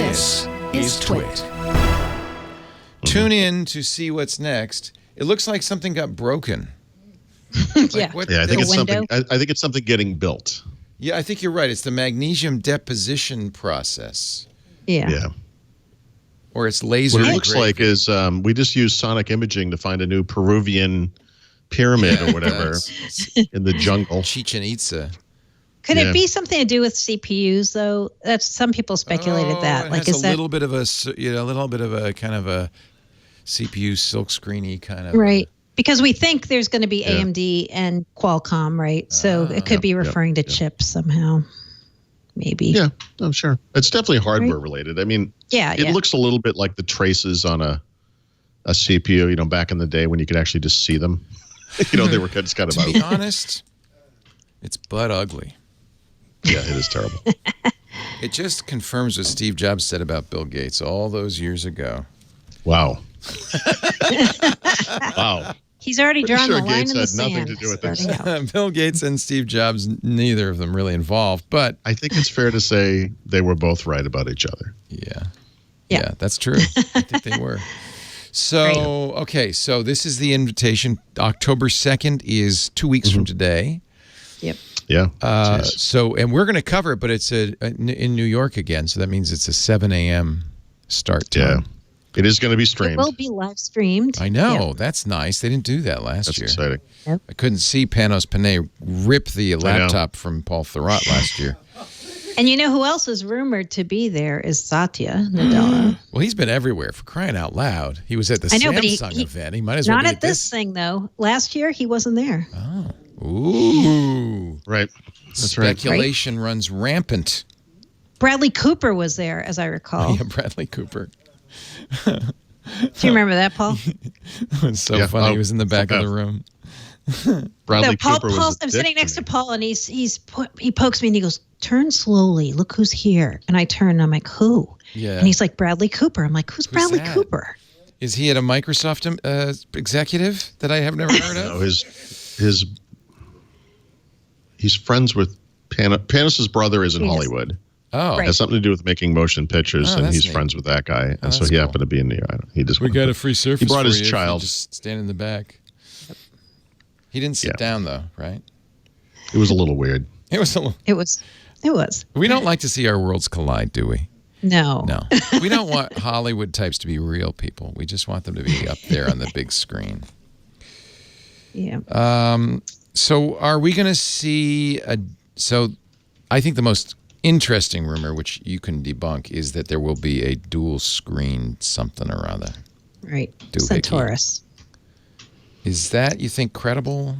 This is Twit. Tune in to see what's next. It looks like something got broken. Yeah. I think it's something. I think it's something getting built. Yeah, I think you're right. It's the magnesium deposition process. Yeah. Or it's laser. What it looks like is we just used sonic imaging to find a new Peruvian pyramid or whatever in the jungle. Chichen Itza. Could it be something to do with CPUs though? That's some people speculated that. It like, has is a that little bit of a kind of a CPU silkscreeny kind of right? Because we think there's going to be AMD and Qualcomm, right? So it could be referring to chips somehow. Maybe. Yeah, I'm sure. It's definitely hardware related. I mean, it looks a little bit like the traces on a CPU, back in the day when you could actually just see them. They were just kind of to be honest, it's butt ugly. Yeah, it is terrible. It just confirms what Steve Jobs said about Bill Gates all those years ago. Wow. Wow. He's already drawn the line Gates in the had sand. nothing to do with this. Bill Gates and Steve Jobs, neither of them really involved, but I think it's fair to say they were both right about each other. Yeah, that's true. I think they were. So, okay, so this is the invitation. October 2nd is 2 weeks from today. Yep. Yeah. And we're going to cover it, but it's in New York again, so that means it's a 7 a.m. start time. Yeah. It is going to be streamed. It will be live streamed. I know. That's nice. They didn't do that last year. That's exciting. Yep. I couldn't see Panos Panay rip the laptop from Paul Thurrott last year. And you know who else is rumored to be there is Satya Nadella. Well, he's been everywhere, for crying out loud. He was at the Samsung event. He might as well be not at this thing, though. Last year, he wasn't there. Oh. Ooh. Right. That's Speculation runs rampant. Bradley Cooper was there, as I recall. Yeah, Bradley Cooper. Do you remember that, Paul? It was so funny. He was in the back of the room. Bradley Cooper was I'm sitting next to Paul, and he pokes me, and he goes, "Turn slowly. Look who's here." And I turn, and I'm like, "Who?" Yeah. And he's like, "Bradley Cooper." I'm like, "Who's Bradley Cooper?" Is he at a Microsoft executive that I have never heard of? No, he's friends with Panos' brother is in Hollywood. Oh, it has something to do with making motion pictures, and he's friends with that guy, and so he happened to be in New York. He just we got a free surface. He brought his for you child. Just stand in the back. He didn't sit down though, right? It was a little weird. It was. It was. We don't like to see our worlds collide, do we? No. We don't want Hollywood types to be real people. We just want them to be up there on the big screen. Yeah. So are we going to see so I think the most interesting rumor, which you can debunk, is that there will be a dual screen something or other. Right. Doohickey. Centaurus. Is that, you think, credible?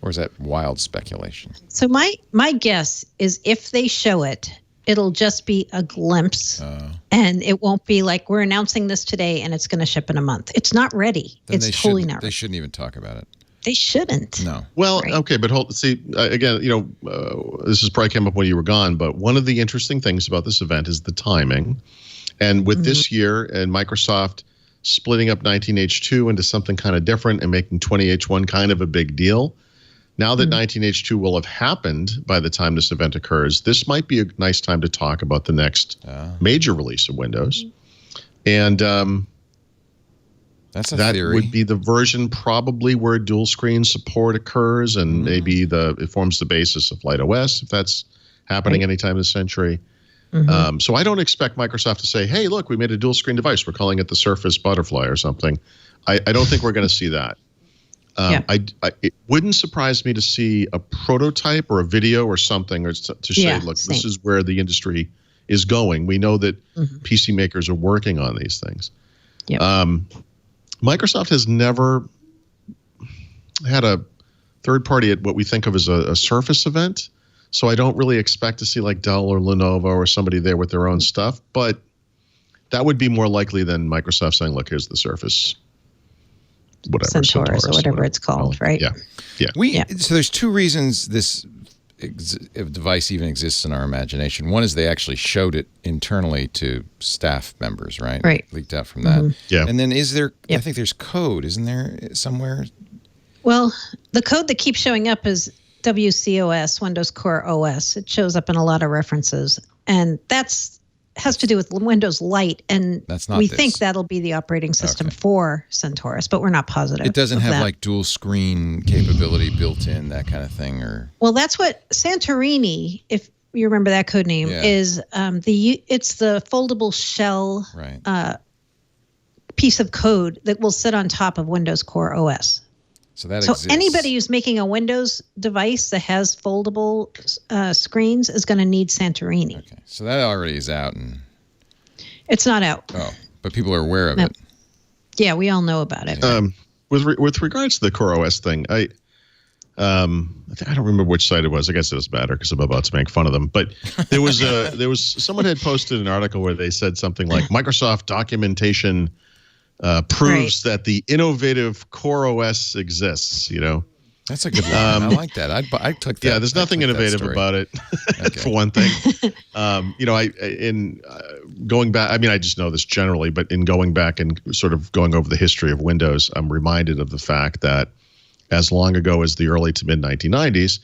Or is that wild speculation? So my guess is if they show it, it'll just be a glimpse, and it won't be like we're announcing this today and it's going to ship in a month. It's not ready. It's totally not ready. They shouldn't even talk about it. They shouldn't. No. Well, okay, but again, this is probably came up when you were gone, but one of the interesting things about this event is the timing. And with this year and Microsoft splitting up 19H2 into something kind of different and making 20H1 kind of a big deal, now that 19H2 will have happened by the time this event occurs, this might be a nice time to talk about the next major release of Windows. And that's a that theory. Would be the version probably where dual screen support occurs, and maybe it forms the basis of Light OS if that's happening anytime this century. So I don't expect Microsoft to say, "Hey, look, we made a dual screen device. We're calling it the Surface Butterfly or something." I don't think we're going to see that. It wouldn't surprise me to see a prototype or a video or something, or to say, "Look, this is where the industry is going." We know that PC makers are working on these things. Yep. Microsoft has never had a third party at what we think of as a Surface event. So I don't really expect to see like Dell or Lenovo or somebody there with their own stuff. But that would be more likely than Microsoft saying, "Look, here's the Surface, whatever. Centaurus or whatever it's called, right? Yeah. So there's two reasons this device even exists in our imagination. One is they actually showed it internally to staff members, right? Right. Leaked out from that. Yeah. And then I think there's code, isn't there, somewhere? Well, the code that keeps showing up is WCOS, Windows Core OS. It shows up in a lot of references. And that's has to do with Windows Lite, and That's not we this. think that'll be the operating system for Centaurus, but we're not positive. It doesn't of have that. like dual screen capability built in, that kind of thing, or Well, that's what Santorini, if you remember that code name, is it's the foldable shell piece of code that will sit on top of Windows Core OS. So that So exists. anybody who's making a Windows device that has foldable screens is going to need Santorini. Okay, so that already is out, and It's not out. but people are aware of No. it. Yeah, we all know about it. With regards to the Core OS thing, I don't remember which site it was. I guess it doesn't matter because I'm about to make fun of them. But there was someone had posted an article where they said something like Microsoft documentation proves that the innovative Core OS exists. That's a good one. I like that. I took that. Yeah, there's nothing innovative about it, for one thing. Going back, I mean, I just know this generally, but in going back and sort of going over the history of Windows, I'm reminded of the fact that as long ago as the early to mid 1990s,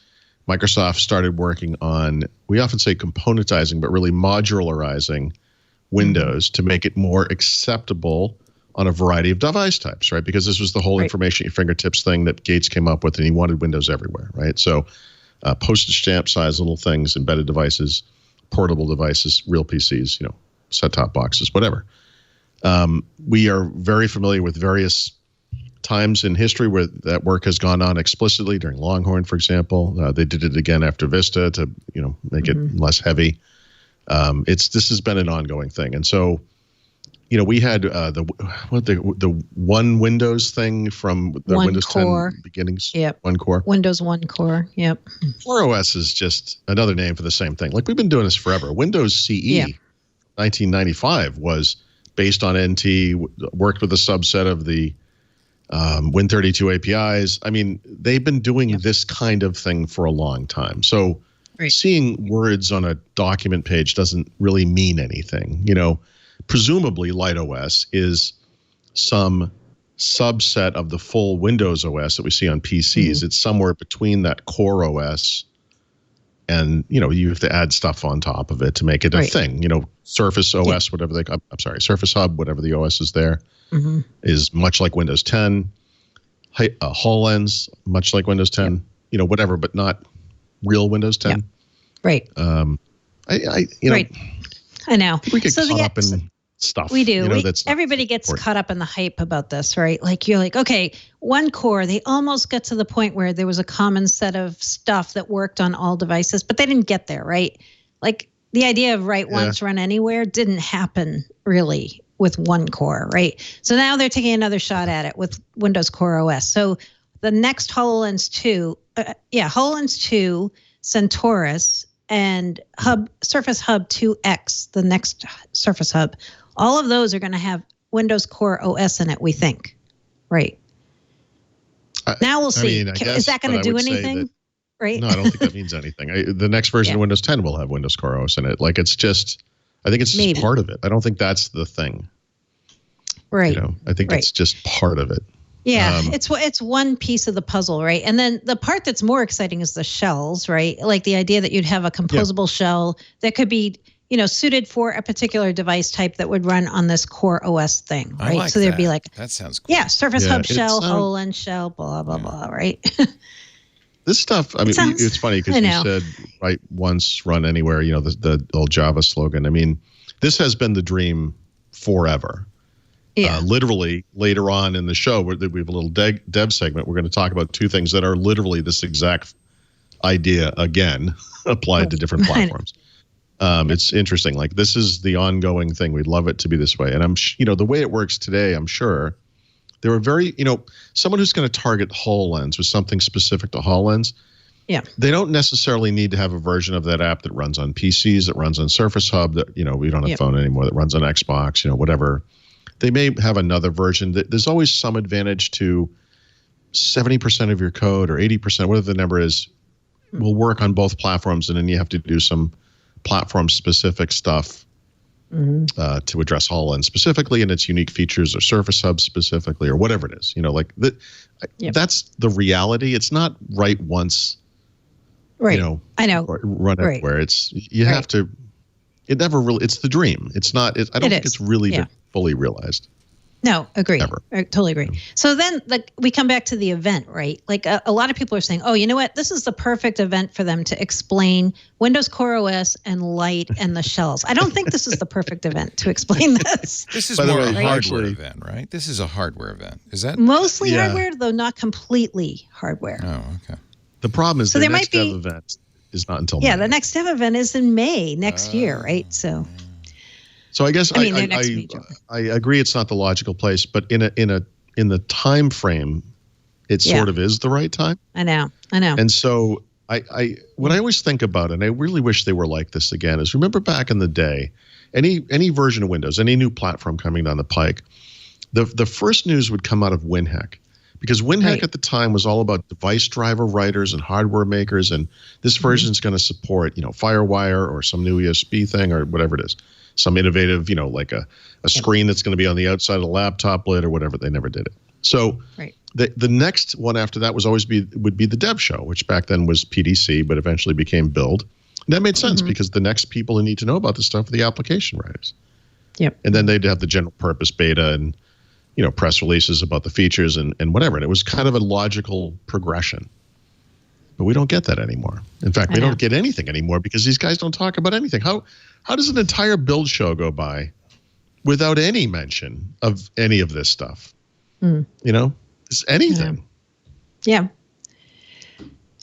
Microsoft started working on, we often say componentizing, but really modularizing Windows to make it more acceptable on a variety of device types, right? Because this was the whole information at your fingertips thing that Gates came up with, and he wanted Windows everywhere, right? So postage stamp size little things, embedded devices, portable devices, real PCs, set-top boxes, whatever. We are very familiar with various times in history where that work has gone on explicitly. During Longhorn, for example, they did it again after Vista to make it less heavy. This has been an ongoing thing, and so we had the one Windows thing from the One Windows Core. 10 beginnings. Yep. One Core. Windows 1 Core. Yep. Core OS is just another name for the same thing. Like, we've been doing this forever. Windows CE 1995 was based on NT, worked with a subset of the Win32 APIs. I mean, they've been doing this kind of thing for a long time. So seeing words on a document page doesn't really mean anything. Presumably Light OS is some subset of the full Windows OS that we see on PCs. It's somewhere between that Core OS and, you have to add stuff on top of it to make it a thing. Surface OS, whatever Surface Hub, whatever the OS is there, is much like Windows 10. HoloLens, much like Windows 10, whatever, but not real Windows 10. Yeah. Right. I know. We get caught up in stuff. We do. That's everybody gets caught up in the hype about this, right? Like, you're like, okay, one Core, they almost got to the point where there was a common set of stuff that worked on all devices, but they didn't get there, right? Like, the idea of write once, run anywhere didn't happen really with one Core, right? So now they're taking another shot at it with Windows Core OS. So the next HoloLens 2, HoloLens 2, Centaurus, and Surface Hub 2X, the next Surface Hub, all of those are going to have Windows Core OS in it, we think. Right. Now we'll see. Is that going to do anything? Right? No, I don't think that means anything. The next version of Windows 10 will have Windows Core OS in it. Like, I think it's just part of it. I don't think that's the thing. Right. I think it's just part of it. Yeah, it's one piece of the puzzle, right? And then the part that's more exciting is the shells, right? Like the idea that you'd have a composable shell that could be, suited for a particular device type that would run on this Core OS thing, right? I like so there'd be like, that sounds cool. Yeah, Surface Hub shell, HoloLens shell, blah blah blah, right? This stuff, I mean, it's funny because you said write once, run anywhere. The old Java slogan. I mean, this has been the dream forever. Yeah. Literally, later on in the show, we have a little dev segment. We're going to talk about two things that are literally this exact idea again, applied to different platforms. It's interesting. Like, this is the ongoing thing. We'd love it to be this way. And the way it works today, I'm sure there are very, someone who's going to target HoloLens with something specific to HoloLens. Yeah. They don't necessarily need to have a version of that app that runs on PCs, that runs on Surface Hub, that, we don't have phone anymore, that runs on Xbox, whatever. They may have another version. There's always some advantage to 70% of your code or 80%, whatever the number is, will work on both platforms, and then you have to do some platform-specific stuff to address HoloLens specifically and its unique features, or Surface Hub specifically, or whatever it is. That's the reality. It's not write once, right? I know. Or run everywhere. You have to. it never really, it's the dream. It's not, I don't think it's really been fully realized. No, agree. Ever. I totally agree. So then we come back to the event, right? Like a lot of people are saying, oh, you know what? This is the perfect event for them to explain Windows Core OS and Light and the shells. I don't think this is the perfect event to explain this. This is more a hardware event, right? This is a hardware event. Is that? Mostly hardware, though not completely hardware. Oh, okay. The problem is the next dev event is not until May. Yeah, the next dev event is in May next year, right? So I guess I agree it's not the logical place, but in the time frame, it sort of is the right time. I know. And so what I always think about, and I really wish they were like this again, is remember back in the day, any version of Windows, any new platform coming down the pike, the first news would come out of WinHack. Because WinHack at the time was all about device driver writers and hardware makers, and this version is going to support, FireWire or some new ESP thing or whatever it is, some innovative, like a screen that's going to be on the outside of the laptop lid or whatever. They never did it. So the next one after that would be the Dev Show, which back then was PDC, but eventually became Build. And that made sense because the next people who need to know about this stuff are the application writers. Yep. And then they'd have the general purpose beta and press releases about the features and whatever. And it was kind of a logical progression. But we don't get that anymore. In fact, we don't get anything anymore because these guys don't talk about anything. How does an entire Build show go by without any mention of any of this stuff? It's anything. Yeah.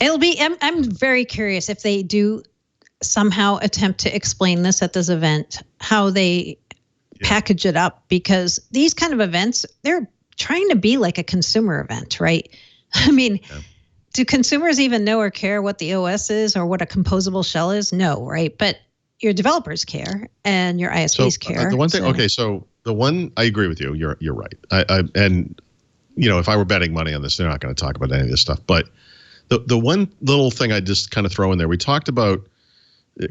It'll be, I'm very curious if they do somehow attempt to explain this at this event, how they package it up, because these kind of events, they're trying to be like a consumer event, right? I mean, do consumers even know or care what the OS is or what a composable shell is? No, right? But your developers care and your ISPs care. The one thing, so the one, I agree with you. You're right. And if I were betting money on this, they're not going to talk about any of this stuff. But the one little thing I just kind of throw in there, we talked about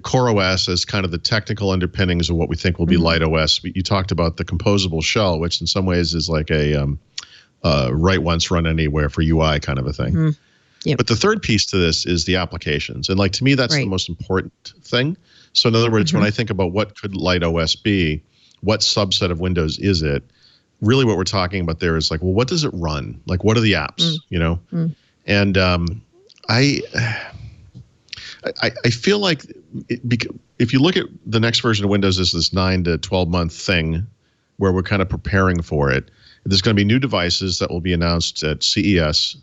Core OS as kind of the technical underpinnings of what we think will be Light OS. You talked about the composable shell, which in some ways is like a write once, run anywhere for UI kind of a thing. Yep. But the third piece to this is the applications. And to me, that's the most important thing. So in other words, when I think about what could Light OS be, what subset of Windows is it, really what we're talking about there is well, what does it run? What are the apps, And I feel like if you look at the next version of Windows as this 9 to 12 month thing where we're kind of preparing for it, there's going to be new devices that will be announced at CES.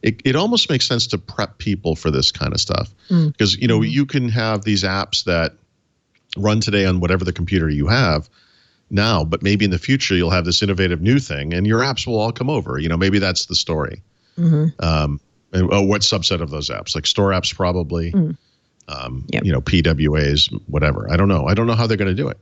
It almost makes sense to prep people for this kind of stuff because, you can have these apps that run today on whatever the computer you have now, but maybe in the future you'll have this innovative new thing and your apps will all come over. Maybe that's the story. And what subset of those apps? Like store apps, probably. PWAs, whatever. I don't know. I don't know how they're going to do it.